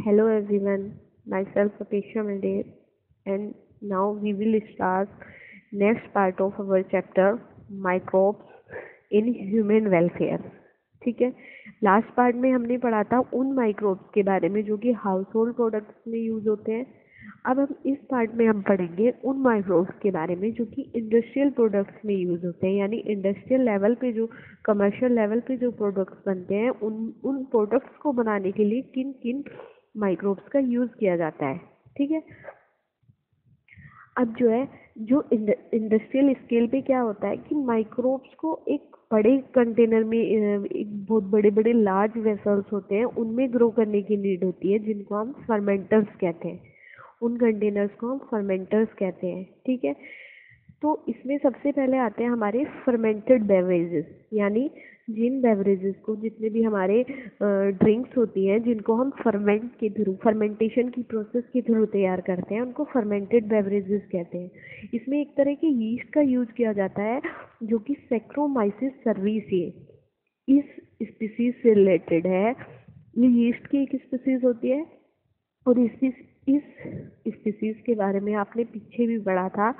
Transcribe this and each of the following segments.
Hello everyone, myself Apeksha Mende, and now we will start next part of our chapter microbes in human welfare. ठीक है। Last part में हमने पढ़ा था उन माइक्रोब्स के बारे में जो कि हाउस होल्ड प्रोडक्ट्स में यूज होते हैं। अब हम इस पार्ट में हम पढ़ेंगे उन माइक्रोब्स के बारे में जो कि इंडस्ट्रियल प्रोडक्ट्स में यूज होते हैं, यानी इंडस्ट्रियल लेवल पे जो कमर्शियल लेवल पे जो प्रोडक्ट्स बनते हैं उन प्रोडक्ट्स को बनाने के लिए किन किन माइक्रोब्स का यूज किया जाता है। ठीक है। अब जो इंडस्ट्रियल स्केल पे क्या होता है कि माइक्रोब्स को एक बड़े कंटेनर में एक बहुत बड़े बड़े लार्ज वेसल्स होते हैं, उनमें ग्रो करने की नीड होती है, जिनको हम फर्मेंटर्स कहते हैं। उन कंटेनर्स को हम फर्मेंटर्स कहते हैं। ठीक है। तो इसमें सबसे पहले आते हैं हमारे फर्मेंटेड बेवरेजेस, यानी जिन बेवरेजेस को, जितने भी हमारे ड्रिंक्स होती हैं जिनको हम फर्मेंट के थ्रू, फर्मेंटेशन की प्रोसेस के थ्रू तैयार करते हैं, उनको फर्मेंटेड बेवरेजेस कहते हैं। इसमें एक तरह की यीस्ट का यूज किया जाता है जो कि सैक्रोमाइसिस सर्विसिए इस स्पीसीज से रिलेटेड है। ये यीस्ट की एक स्पीसीज होती है और इस स्पीसीज के बारे में आपने पीछे भी पढ़ा था।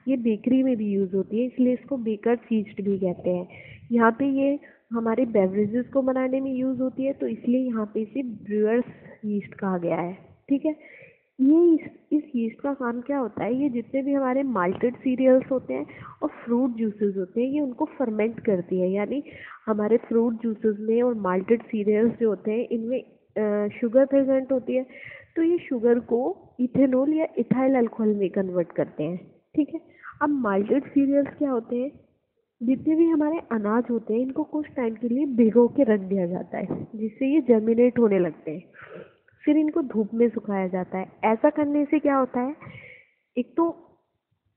ये बेकरी में भी यूज़ होती है, इसलिए इसको बेकर्स यीस्ट भी कहते हैं। यहाँ पे ये हमारे बेवरेजेस को बनाने में यूज़ होती है, तो इसलिए यहाँ पे इसे ब्रूअर्स यीस्ट कहा गया है। ठीक है। ये इस यीस्ट का काम क्या होता है, ये जितने भी हमारे माल्टेड सीरियल्स होते हैं और फ्रूट जूसेस होते हैं, ये उनको फर्मेंट करती है। यानी हमारे फ्रूट जूसेस में और माल्टेड सीरियल्स जो होते हैं इनमें शुगर प्रेजेंट होती है, तो ये शुगर को इथेनॉल या इथाइल अल्कोहल में कन्वर्ट करते हैं। ठीक है। अब माल्टेड सीरियल्स क्या होते हैं, जितने भी हमारे अनाज होते हैं इनको कुछ टाइम के लिए भिगो के रख दिया जाता है, जिससे ये जर्मिनेट होने लगते हैं। फिर इनको धूप में सुखाया जाता है। ऐसा करने से क्या होता है, एक तो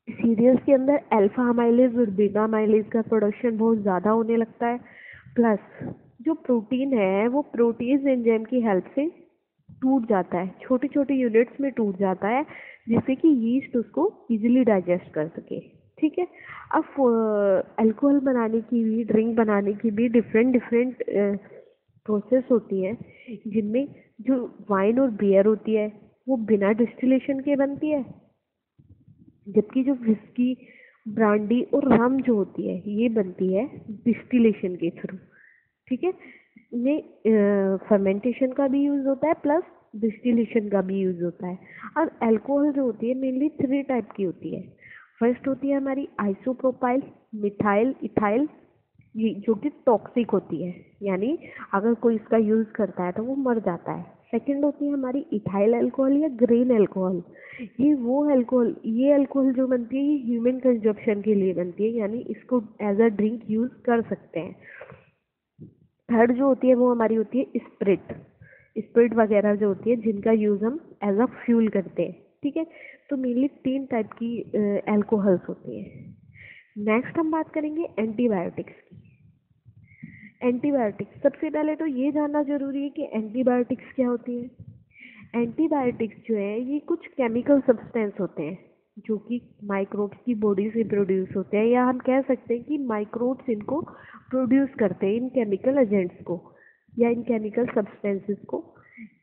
सीरियल्स के अंदर अल्फा अमाइलेज और बीटा अमाइलेज का प्रोडक्शन बहुत ज़्यादा होने लगता है, प्लस जो प्रोटीन है वो प्रोटीज एंजाइम की हेल्प से टूट जाता है, छोटे छोटे यूनिट्स में टूट जाता है, जिससे कि यीस्ट उसको इजीली डाइजेस्ट कर सके। ठीक है। अब अल्कोहल बनाने की भी, ड्रिंक बनाने की भी डिफरेंट प्रोसेस होती है, जिनमें जो वाइन और बियर होती है वो बिना डिस्टिलेशन के बनती है, जबकि जो विस्की, ब्रांडी और रम जो होती है ये बनती है डिस्टिलेशन के थ्रू। ठीक है। इनमें फर्मेंटेशन का भी यूज होता है प्लस डिस्टिलेशन का भी यूज होता है। और अल्कोहल जो होती है मेनली 3 टाइप की होती है। फर्स्ट होती है हमारी आइसोप्रोपाइल, मिथाइल, इथाइल, ये जो कि टॉक्सिक होती है, यानी अगर कोई इसका यूज करता है तो वो मर जाता है। सेकंड होती है हमारी इथाइल अल्कोहल या ग्रेन अल्कोहल। ये अल्कोहल जो बनती है ये ह्यूमन कंजप्शन के लिए बनती है, यानी इसको एज अ ड्रिंक यूज कर सकते हैं। थर्ड जो होती है वो हमारी होती है स्प्रिट वगैरह जो होती है, जिनका यूज हम एज अ फ्यूल करते हैं। ठीक है। तो मेनली 3 टाइप की अल्कोहल्स होती है। नेक्स्ट हम बात करेंगे एंटीबायोटिक्स की। एंटीबायोटिक्स, सबसे पहले तो ये जानना जरूरी है कि एंटीबायोटिक्स क्या होती है। एंटीबायोटिक्स जो है ये कुछ केमिकल सब्सटेंस होते हैं जो कि माइक्रोब्स की बॉडी से प्रोड्यूस होते हैं, या हम कह सकते हैं कि माइक्रोब्स इनको प्रोड्यूस करते हैं, इन केमिकल एजेंट्स को या इन केमिकल सब्सटेंसेस को।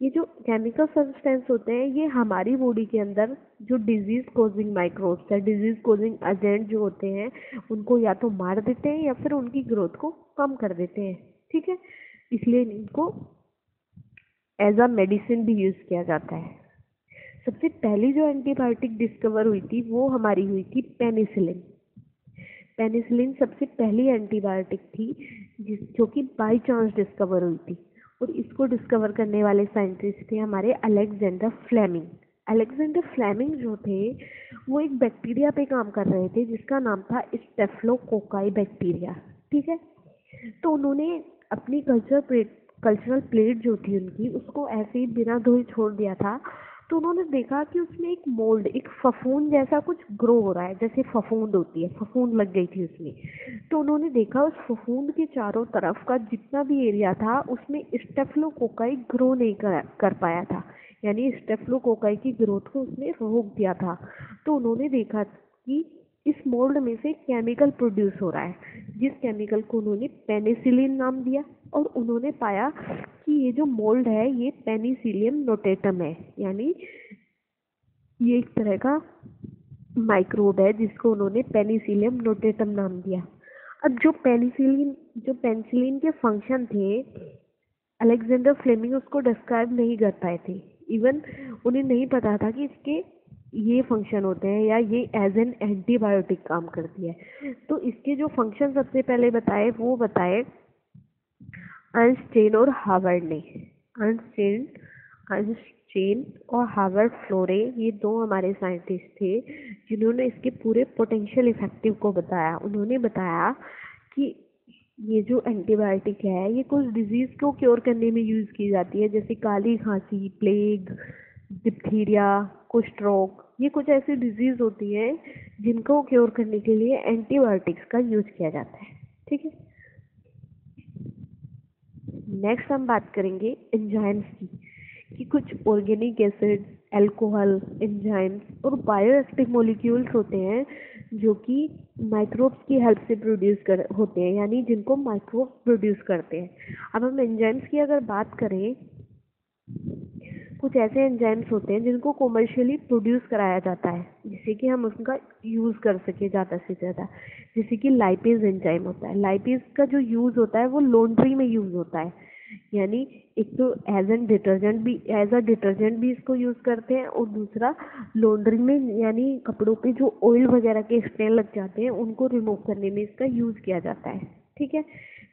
ये जो केमिकल सब्सटेंस होते हैं ये हमारी बॉडी के अंदर जो डिजीज कोजिंग माइक्रोब्स है, डिजीज कोजिंग एजेंट जो होते हैं, उनको या तो मार देते हैं या फिर उनकी ग्रोथ को कम कर देते हैं। ठीक है। इसलिए इनको एज अ मेडिसिन भी यूज किया जाता है। सबसे पहली जो एंटीबायोटिक डिस्कवर हुई थी वो हमारी हुई थी पेनिसिलिन। पेनिसिलिन सबसे पहली एंटीबायोटिक थी जो कि बाय चांस डिस्कवर हुई थी, और इसको डिस्कवर करने वाले साइंटिस्ट थे हमारे अलेक्जेंडर फ्लेमिंग। अलेक्जेंडर फ्लेमिंग जो थे वो एक बैक्टीरिया पे काम कर रहे थे जिसका नाम था स्टेफिलोकोकाई बैक्टीरिया। ठीक है। तो उन्होंने अपनी कल्चरल प्लेट जो थी उनकी, उसको ऐसे ही बिना धोए छोड़ दिया था। तो उन्होंने देखा कि उसमें एक मोल्ड, एक फफूंद जैसा कुछ ग्रो हो रहा है, जैसे फफूंद होती है, फफूंद लग गई थी उसमें। तो उन्होंने देखा उस फफूंद के चारों तरफ का जितना भी एरिया था उसमें स्टेफिलोकोकाई ग्रो नहीं कर पाया था, यानी स्टेफिलोकोकाई की ग्रोथ को उसने रोक दिया था। तो उन्होंने देखा कि इस मोल्ड में से केमिकल प्रोड्यूस हो रहा है जिस केमिकल को उन्होंने पेनिसिलिन नाम दिया, और उन्होंने पाया कि ये जो मोल्ड है ये पेनिसिलियम नोटेटम है, यानी ये एक तरह का माइक्रोब है जिसको उन्होंने पेनिसिलियम नोटेटम नाम दिया। अब जो पेनिसिलिन के फंक्शन थे, अलेक्जेंडर फ्लेमिंग उसको डिस्क्राइब नहीं कर पाए थे। इवन उन्हें नहीं पता था कि इसके ये फंक्शन होते हैं या ये एज एन एंटीबायोटिक काम करती है। तो इसके जो फंक्शन सबसे पहले बताए वो बताए अर्नस्टेन और हार्वर्ड ने। अर्नस्टेन और हार्वर्ड फ्लोरे, ये दो हमारे साइंटिस्ट थे जिन्होंने इसके पूरे पोटेंशियल इफेक्टिव को बताया। उन्होंने बताया कि ये जो एंटीबायोटिक है ये कुछ डिजीज को क्योर करने में यूज की जाती है, जैसे काली खांसी, प्लेग, डिप्थीरिया, कुष्ठ रोग। ये कुछ ऐसी डिजीज होती है जिनको क्योर करने के लिए एंटीबायोटिक्स का यूज किया जाता है। ठीक है, नेक्स्ट हम बात करेंगे एंजाइम्स की, कि कुछ ऑर्गेनिक एसिड, अल्कोहल, एंजाइम्स और बायोएक्टिव मॉलिक्यूल्स होते हैं जो कि माइक्रोब्स की हेल्प से होते हैं, यानी जिनको माइक्रोब्स प्रोड्यूस करते हैं। अब हम एंजाइम्स की अगर बात करें, कुछ ऐसे एंजाइम्स होते हैं जिनको कॉमर्शियली प्रोड्यूस कराया जाता है जिससे कि हम उसका यूज़ कर सके ज़्यादा से ज़्यादा। जैसे कि लाइपेज एंजाइम होता है। लाइपेज का जो यूज़ होता है वो लॉन्ड्री में यूज़ होता है, यानी एक तो एज अ डिटर्जेंट भी इसको यूज़ करते हैं, और दूसरा लॉन्ड्री में, यानी कपड़ों पे जो ऑयल वगैरह के स्टेन लग जाते हैं उनको रिमूव करने में इसका यूज़ किया जाता है। ठीक है,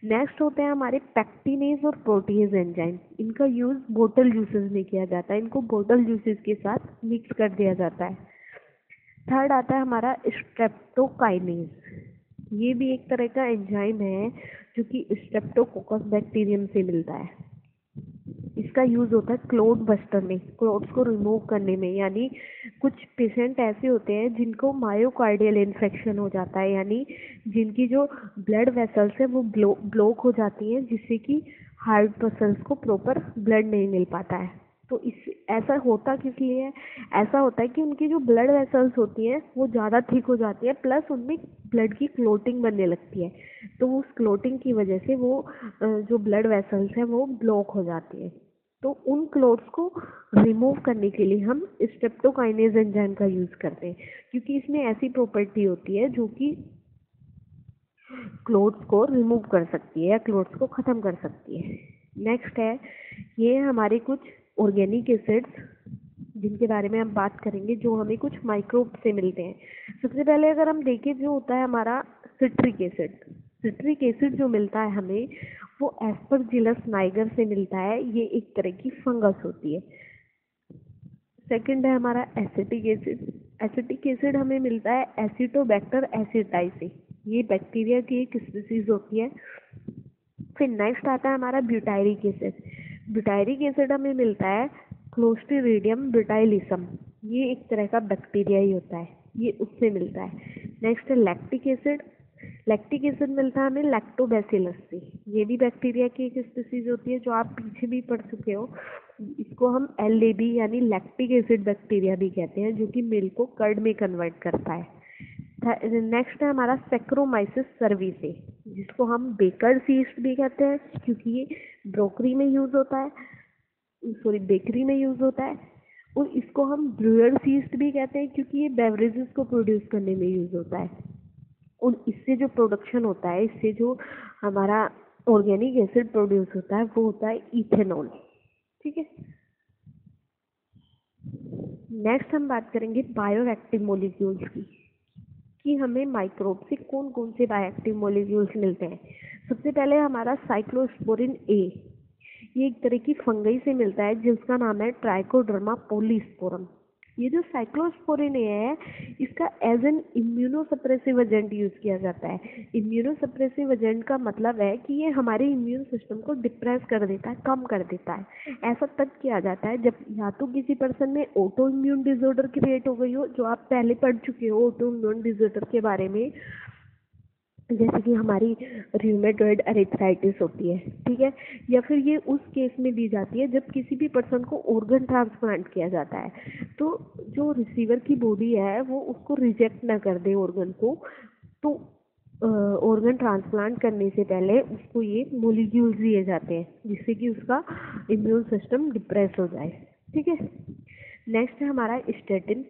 नेक्स्ट होते हैं हमारे पैक्टिनेज और प्रोटीज एंजाइम। इनका यूज़ बोतल जूसेस में किया जाता है, इनको बोतल जूसेस के साथ मिक्स कर दिया जाता है। थर्ड आता है हमारा स्ट्रेप्टोकाइनेज। ये भी एक तरह का एंजाइम है जो कि स्ट्रेप्टोकोकस बैक्टीरियम से मिलता है। इसका यूज़ होता है क्लोट बस्टर में, क्लोट्स को रिमूव करने में। यानी कुछ पेशेंट ऐसे होते हैं जिनको मायोकार्डियल इन्फेक्शन हो जाता है, यानी जिनकी जो ब्लड वेसल्स है वो ब्लॉक हो जाती हैं, जिससे कि हार्ट मसल्स को प्रॉपर ब्लड नहीं मिल पाता है। तो इस ऐसा होता किस लिए है? ऐसा होता है कि उनकी जो ब्लड वेसल्स होती हैं वो ज़्यादा थिक हो जाती है, प्लस उनमें ब्लड की क्लोटिंग बनने लगती है। तो उस क्लोटिंग की वजह से वो जो ब्लड वेसल्स हैं वो ब्लॉक हो जाती है। तो उन क्लोट्स को रिमूव करने के लिए हम स्ट्रेप्टोकाइनेज एंजाइम का यूज़ करते हैं, क्योंकि इसमें ऐसी प्रॉपर्टी होती है जो कि क्लोट्स को रिमूव कर सकती है या क्लोट्स को ख़त्म कर सकती है। नेक्स्ट है, ये हमारे कुछ ऑर्गेनिक एसिड्स जिनके बारे में हम बात करेंगे जो हमें कुछ माइक्रोब से मिलते हैं। सबसे पहले अगर हम देखें, जो होता है हमारा सिट्रिक एसिड। सिट्रिक एसिड जो मिलता है हमें वो एस्परजिलस नाइगर से मिलता है। ये एक तरह की फंगस होती है। सेकंड है हमारा एसिटिक एसिड। एसिटिक एसिड हमें मिलता है एसिटोबैक्टर एसिटाई से। ये बैक्टीरिया की एक स्पीसीज होती है। फिर नेक्स्ट आता है हमारा ब्यूटायरिक एसिड। ब्यूटायरिक एसिड हमें मिलता है क्लोस्ट्रीडियम ब्यूटाइलिसम। ये एक तरह का बैक्टीरिया ही होता है, ये उससे मिलता है। नेक्स्ट है लैक्टिक एसिड। लैक्टिक एसिड मिलता है हमें लैक्टोबैसिलस से। ये भी बैक्टीरिया की एक स्पीसीज होती है जो आप पीछे भी पढ़ चुके हो। इसको हम LAB यानी लैक्टिक एसिड बैक्टीरिया भी कहते हैं, जो कि मिल्क को कर्ड में कन्वर्ट करता है। नेक्स्ट है हमारा सैक्रोमाइसिस सर्विसे, जिसको हम बेकर्स यीस्ट भी कहते हैं क्योंकि ये बेकरी में यूज़ होता है। और इसको हम ब्रूअर्स यीस्ट भी कहते हैं क्योंकि ये बेवरेजेस को प्रोड्यूस करने में यूज़ होता है। और इससे जो प्रोडक्शन होता है, इससे जो हमारा ऑर्गेनिक एसिड प्रोड्यूस होता है वो होता है इथेनॉल। ठीक है, नेक्स्ट हम बात करेंगे बायोएक्टिव मॉलिक्यूल्स की, कि हमें माइक्रोब से कौन कौन से बायोएक्टिव मॉलिक्यूल्स मिलते हैं। सबसे पहले हमारा साइक्लोस्पोरिन ए। ये एक तरह की फंगई से मिलता है जिसका नाम है ट्राइकोडर्मा पोलीस्पोरम। ये जो साइक्लोस्पोरिन ए है, इसका as an immunosuppressive agent use किया जाता है। इम्यूनोसप्रेसिव एजेंट का मतलब है कि ये हमारे इम्यून सिस्टम को डिप्रेस कर देता है, कम कर देता है। ऐसा तब किया जाता है जब या तो किसी पर्सन में ऑटो इम्यून डिसऑर्डर क्रिएट हो गई हो, जो आप पहले पढ़ चुके हो ऑटो इम्यून डिसऑर्डर के बारे में, जैसे कि हमारी रूमेटॉइड अर्थराइटिस होती है। ठीक है, या फिर ये उस केस में दी जाती है जब किसी भी पर्सन को ऑर्गन ट्रांसप्लांट किया जाता है, तो जो रिसीवर की बॉडी है वो उसको रिजेक्ट ना कर दे ऑर्गन को, तो ऑर्गन ट्रांसप्लांट करने से पहले उसको ये मोलिक्यूल्स दिए जाते हैं जिससे कि उसका इम्यून सिस्टम डिप्रेस हो जाए। ठीक है, नेक्स्ट है हमारा स्टेटिन।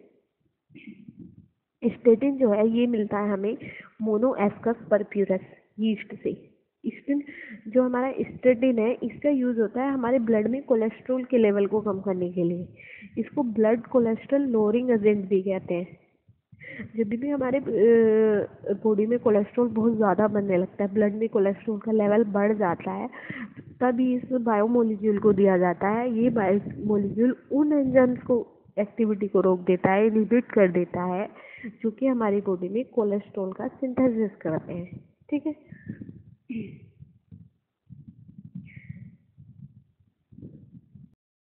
स्टेटिन जो है ये मिलता है हमें मोनोएस्कस परप्यूरस यीस्ट से। स्टेटिन जो हमारा स्टेटिन है इसका यूज होता है हमारे ब्लड में कोलेस्ट्रॉल के लेवल को कम करने के लिए। इसको ब्लड कोलेस्ट्रॉल लोअरिंग एजेंट भी कहते हैं। जब भी हमारे बॉडी में कोलेस्ट्रॉल बहुत ज़्यादा बनने लगता है, ब्लड में कोलेस्ट्रॉल का लेवल बढ़ जाता है, तभी इस बायोमोलिक्यूल को दिया जाता है। ये बायोमोलिक्यूल उन एंजाइम्स को एक्टिविटी को रोक देता है, इनहिबिट कर देता है, जो कि हमारी बॉडी में कोलेस्ट्रॉल का सिंथेसिस करते हैं। ठीक है,